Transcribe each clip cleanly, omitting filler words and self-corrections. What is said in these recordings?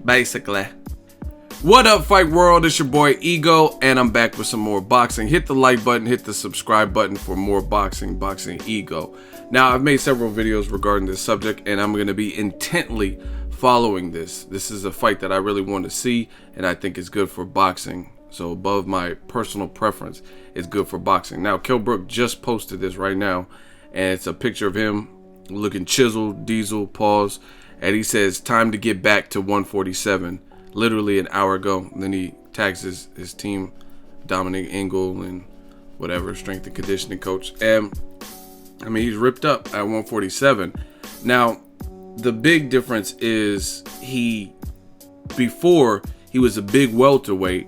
basically. What up, fight world? It's your boy Ego, and I'm back with some more boxing. Hit the like button, hit the subscribe button for more Boxingego. Now, I've made several videos regarding this subject, and I'm going to be intently following this. This is a fight that I really want to see, and I think it's good for boxing. So above my personal preference, it's good for boxing. Now, Brook just posted this right now, and it's a picture of him looking chiseled, diesel, pause, and he says, time to get back to 147. Literally an hour ago. And then he tags his team, Dominic Engel and whatever, strength and conditioning coach. And I mean, he's ripped up at 147. Now, the big difference is before he was a big welterweight,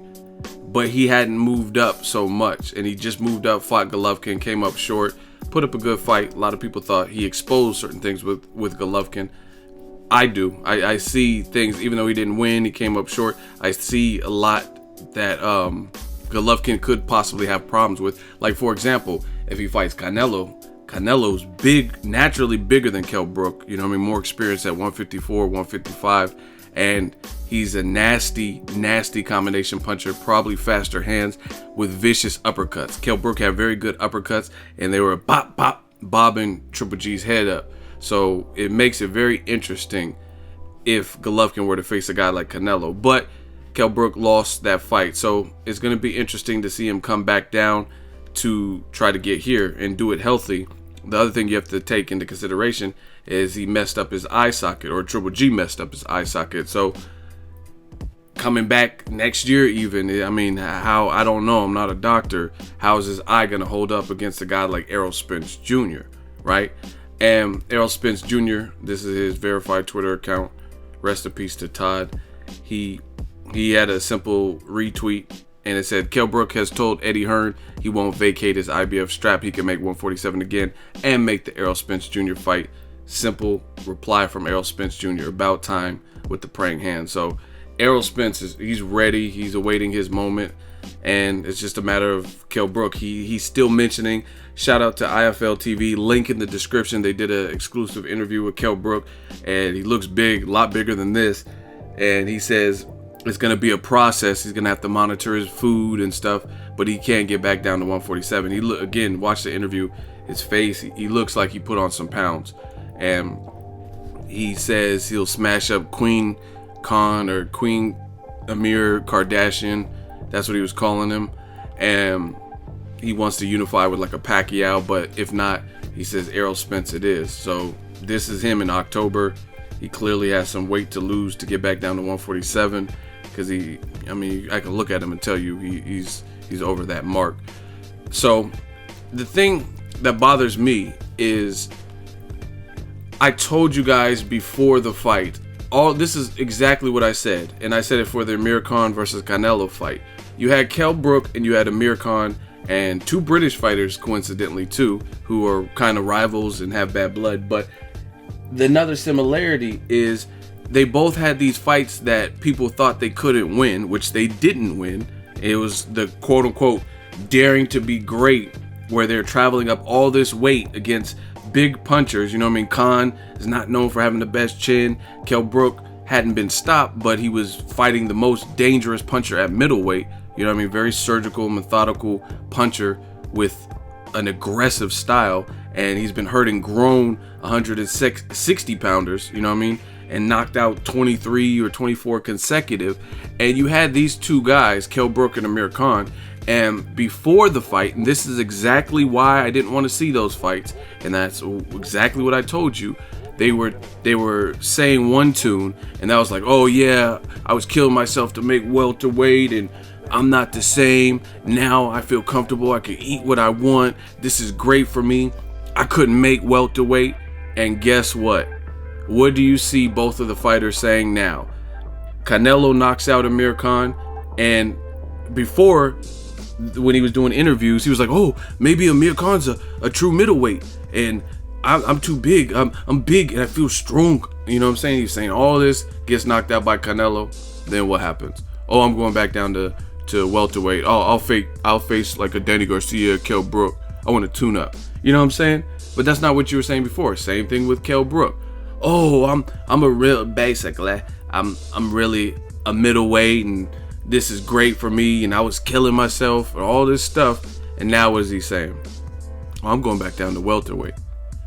but he hadn't moved up so much. And he just moved up, fought Golovkin, came up short, put up a good fight. A lot of people thought he exposed certain things with Golovkin. I do. I see things, even though he didn't win, he came up short. I see a lot that Golovkin could possibly have problems with. Like, for example, if he fights Canelo's big, naturally bigger than Brook. You know what I mean? More experience at 154, 155. And he's a nasty, nasty combination puncher, probably faster hands with vicious uppercuts. Brook had very good uppercuts, and they were bobbing Triple G's head up. So it makes it very interesting if Golovkin were to face a guy like Canelo. But Brook lost that fight. So it's going to be interesting to see him come back down to try to get here and do it healthy. The other thing you have to take into consideration is he messed up his eye socket, or Triple G messed up his eye socket. So coming back next year even, I mean, how, I don't know, I'm not a doctor. How is his eye going to hold up against a guy like ERROL Spence Jr., right? And ERROL Spence Jr., this is his verified Twitter account. Rest in peace to Todd. He had a simple retweet, and it said, Brook has told Eddie Hearn he won't vacate his IBF strap. He can make 147 again and make the ERROL Spence Jr. fight. Simple reply from ERROL Spence Jr. About time with the praying hand. So ERROL Spence, he's ready. He's awaiting his moment. And it's just a matter of Brook. He's still mentioning, shout out to IFL TV, link in the description. They did an exclusive interview with Brook, and he looks big, a lot bigger than this. And he says it's going to be a process. He's going to have to monitor his food and stuff, but he can't get back down to 147. Again, watch the interview. His face, he looks like he put on some pounds. And he says he'll smash up Queen Khan or Queen Amir Kardashian. That's what he was calling him. And he wants to unify with like a Pacquiao, but if not, he says ERROL Spence it is. So this is him in October. He clearly has some weight to lose to get back down to 147, because I can look at him and tell you he's over that mark. So the thing that bothers me is, I told you guys before the fight, this is exactly what I said, and I said it for the Amir Khan versus Canelo fight. You had Brook and you had Amir Khan, and two British fighters, coincidentally too, who are kind of rivals and have bad blood. But another similarity is they both had these fights that people thought they couldn't win, which they didn't win. It was the quote-unquote daring to be great, where they're traveling up all this weight against big punchers. You know what I mean? Khan is not known for having the best chin. Brook hadn't been stopped, but he was fighting the most dangerous puncher at middleweight. You know what I mean? Very surgical, methodical puncher with an aggressive style. And he's been hurting grown 160 pounders, you know what I mean? And knocked out 23 or 24 consecutive. And you had these two guys, Brook and Amir Khan. And before the fight, and this is exactly why I didn't want to see those fights, and that's exactly what I told you, they were saying one tune, and that was like, oh yeah, I was killing myself to make welterweight, and I'm not the same. Now I feel comfortable. I can eat what I want. This is great for me. I couldn't make welterweight. And guess what? What do you see both of the fighters saying now? Canelo knocks out Amir Khan, and before, when he was doing interviews, he was like, oh, maybe Amir Khan's a true middleweight, and I'm too big. I'm big and I feel strong. You know what I'm saying? He's saying all this, gets knocked out by Canelo. Then what happens? Oh, I'm going back down to welterweight. Oh, I'll face like a Danny Garcia, Brook. I want to tune up. You know what I'm saying? But that's not what you were saying before. Same thing with Brook. Oh, I'm a real, basically, I'm really a middleweight and this is great for me and I was killing myself and all this stuff. And now what is he saying? Well, I'm going back down to welterweight.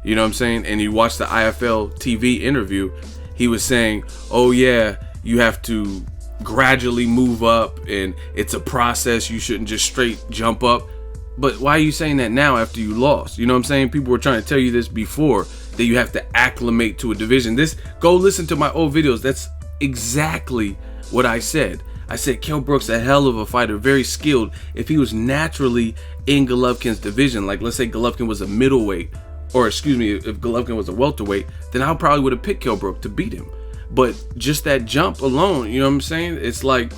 You know what I'm saying? And you watch the IFL TV interview, he was saying, oh yeah, you have to gradually move up and it's a process. You shouldn't just straight jump up. But why are you saying that now after you lost? You know what I'm saying? People were trying to tell you this before, that you have to acclimate to a division. Go listen to my old videos. That's exactly what I said. I said Kell Brook's a hell of a fighter, very skilled. If he was naturally in Golovkin's division, like let's say Golovkin was a middleweight, or excuse me, if Golovkin was a welterweight, then I probably would have picked Kell Brook to beat him. But just that jump alone, you know what I'm saying? It's like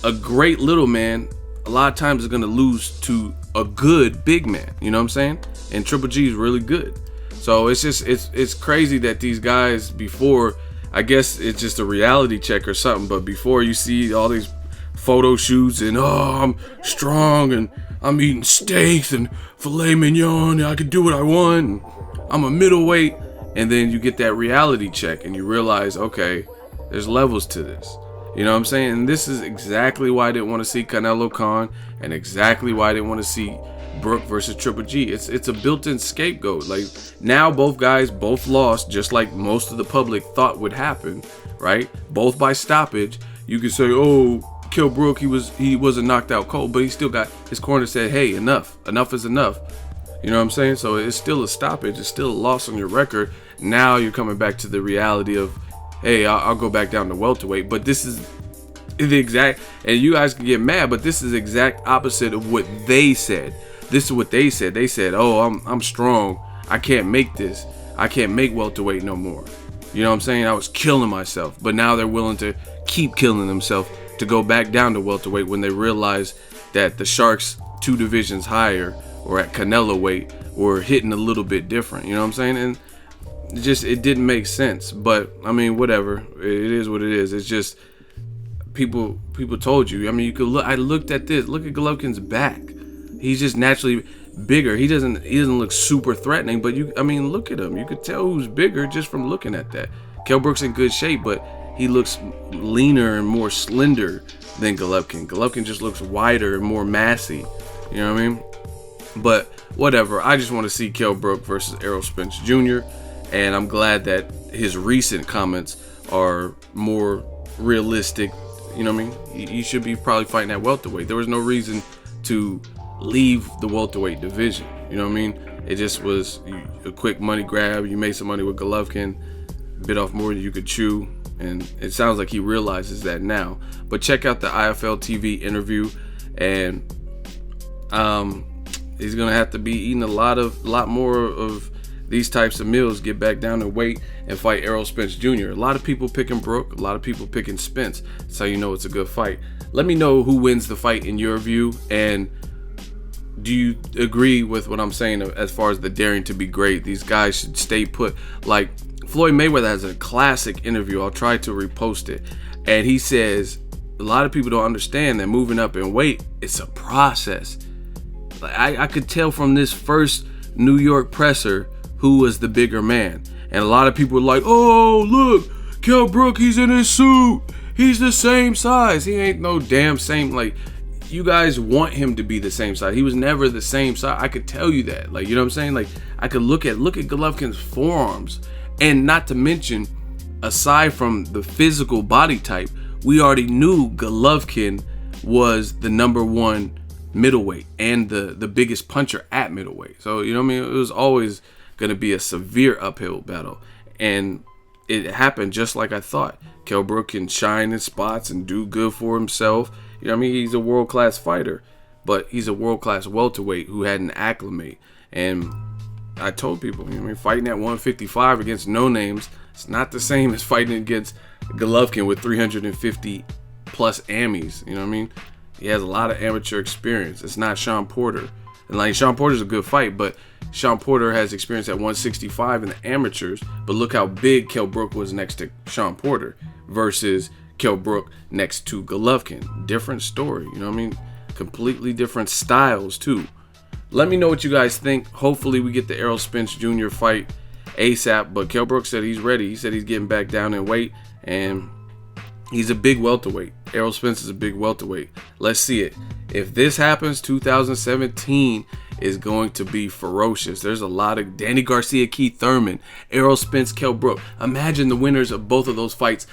a great little man a lot of times is going to lose to a good big man, you know what I'm saying? And Triple G is really good. So it's just, it's crazy that these guys before, I guess it's just a reality check or something, but before you see all these photo shoots and, oh, I'm strong and I'm eating steaks and filet mignon and I can do what I want and I'm a middleweight, and then you get that reality check and you realize, okay, there's levels to this. You know what I'm saying? And this is exactly why I didn't want to see Canelo Khan, and exactly why I didn't want to see Brook versus Triple G. It's a built-in scapegoat. Like, now both guys both lost, just like most of the public thought would happen, right? Both by stoppage. You could say, oh, Kell Brook, he wasn't knocked out cold, but he still got, his corner said, hey, enough is enough. You know what I'm saying? So it's still a stoppage. It's still a loss on your record. Now you're coming back to the reality of, hey, I'll go back down to welterweight. But this is the exact, and you guys can get mad, but this is the exact opposite of what they said. This is what they said. They said, oh, I'm strong. I can't make this. I can't make welterweight no more. You know what I'm saying? I was killing myself. But now they're willing to keep killing themselves to go back down to welterweight when they realize that the Sharks 2 divisions higher, or at Canelo weight, were hitting a little bit different. You know what I'm saying? And it didn't make sense. But I mean, whatever, it is what it is. It's just people told you. I mean, you could look. I looked at this. Look at Golovkin's back. He's just naturally bigger. He doesn't look super threatening, but I mean, look at him. You could tell who's bigger just from looking at that. Kell Brook's in good shape, but he looks leaner and more slender than Golovkin. Golovkin just looks wider and more massy. You know what I mean? But whatever. I just want to see Kell Brook versus Errol Spence Jr. And I'm glad that his recent comments are more realistic. You know what I mean? He should be probably fighting at welterweight. There was no reason to leave the welterweight division. You know what I mean? It just was a quick money grab. You made some money with Golovkin, bit off more than you could chew, and it sounds like he realizes that now. But check out the IFL TV interview, and he's gonna have to be eating a lot more of these types of meals, get back down to weight, and fight Errol Spence Jr. A lot of people picking Brook, a lot of people picking Spence. That's how you know it's a good fight. Let me know who wins the fight in your view, and do you agree with what I'm saying as far as the daring to be great? These guys should stay put. Like, Floyd Mayweather has a classic interview. I'll try to repost it. And he says, a lot of people don't understand that moving up in weight, it's a process. Like, I could tell from this first New York presser who was the bigger man. And a lot of people were like, oh, look, Kell Brook, he's in his suit. He's the same size. He ain't no damn same. Like, you guys want him to be the same size. He was never the same size. I could tell you that. Like, you know what I'm saying? Like, I could look at Golovkin's forearms. And not to mention, aside from the physical body type, we already knew Golovkin was the #1 middleweight and the biggest puncher at middleweight. So, you know what I mean? It was always going to be a severe uphill battle. And it happened just like I thought. Kell Brook can shine in spots and do good for himself. You know what I mean? He's a world-class fighter, but he's a world-class welterweight who had an acclimate. And I told people, you know what I mean, fighting at 155 against no names, it's not the same as fighting against Golovkin with 350 plus Emmys. You know what I mean? He has a lot of amateur experience. It's not Sean Porter. And like, Sean Porter's a good fight, but Sean Porter has experience at 165 in the amateurs. But look how big Kell Brook was next to Sean Porter versus Kell Brook next to Golovkin. Different story, you know what I mean? Completely different styles too. Let me know what you guys think. Hopefully we get the Errol Spence Jr. fight ASAP. But Kell Brook said he's ready. He said he's getting back down in weight. and he's a big welterweight. Errol Spence is a big welterweight. Let's see it. If this happens, 2017 is going to be ferocious. There's a lot of Danny Garcia, Keith Thurman, Errol Spence, Kell Brook. Imagine the winners of both of those fight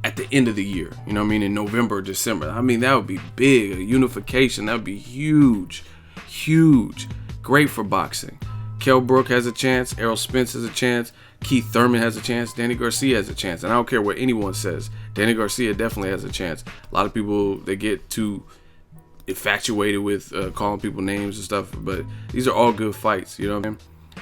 at the end of the year. You know what I mean? In November or December. I mean, that would be big. A unification. That would be huge. Huge. Great for boxing. Kell Brook has a chance. Errol Spence has a chance. Keith Thurman has a chance. Danny Garcia has a chance. And I don't care what anyone says. Danny Garcia definitely has a chance. A lot of people, they get too infatuated with calling people names and stuff, but these are all good fights, you know what I mean?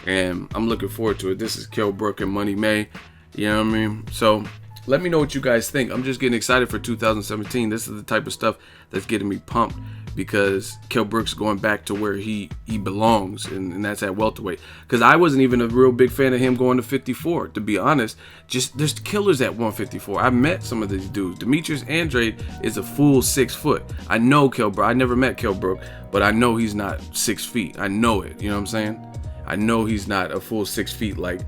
And I'm looking forward to it. This is Kell Brook and Money May, you know what I mean? So let me know what you guys think. I'm just getting excited for 2017. This is the type of stuff that's getting me pumped, because Kell Brook's going back to where he belongs, and that's at welterweight. Because I wasn't even a real big fan of him going to 54, to be honest. Just there's killers at 154. I met some of these dudes. Demetrius Andrade is a full 6 foot. I know Kell Brook. I never met Kell Brook, but I know he's not 6 feet. I know it. You know what I'm saying? I know he's not a full 6 feet like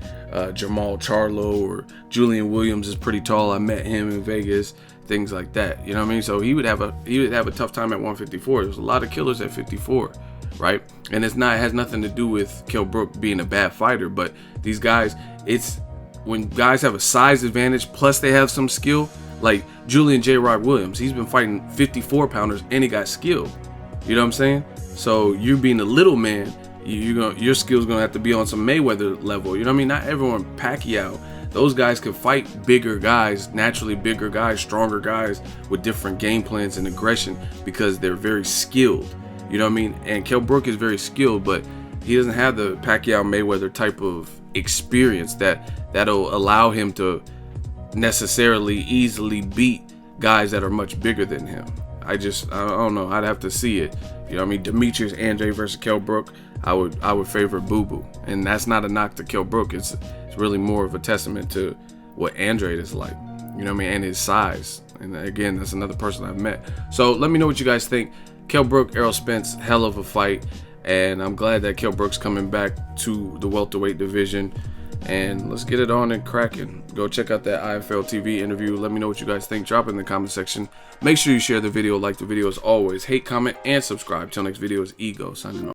Jamal Charlo or Julian Williams is pretty tall. I met him in Vegas. Things like that, you know what I mean? So he would have a tough time at 154. There's a lot of killers at 54, right? And it has nothing to do with Kell Brook being a bad fighter, but these guys, it's when guys have a size advantage plus they have some skill, like Julian J. Rod Williams. He's been fighting 54 pounders and he got skill. You know what I'm saying? So you being a little man, your skill's gonna have to be on some Mayweather level. You know what I mean? Not everyone Pacquiao. Those guys can fight bigger guys, naturally bigger guys, stronger guys with different game plans and aggression because they're very skilled. You know what I mean? And Kell Brook is very skilled, but he doesn't have the Pacquiao Mayweather type of experience that'll allow him to necessarily easily beat guys that are much bigger than him. I don't know. I'd have to see it. You know what I mean? Demetrius Andrade versus Kell Brook, I would favor Boo Boo. And that's not a knock to Kell Brook. It's really more of a testament to what Andrade is like. You know what I mean? And his size. And again, that's another person I've met. So let me know what you guys think. Kell Brook, Errol Spence, hell of a fight. And I'm glad that Kell Brook's coming back to the welterweight division. And let's get it on and cracking. Go check out that IFL TV interview. Let me know what you guys think. Drop it in the comment section. Make sure you share the video, like the video as always. Hate, comment, and subscribe. Till next video is Ego signing off.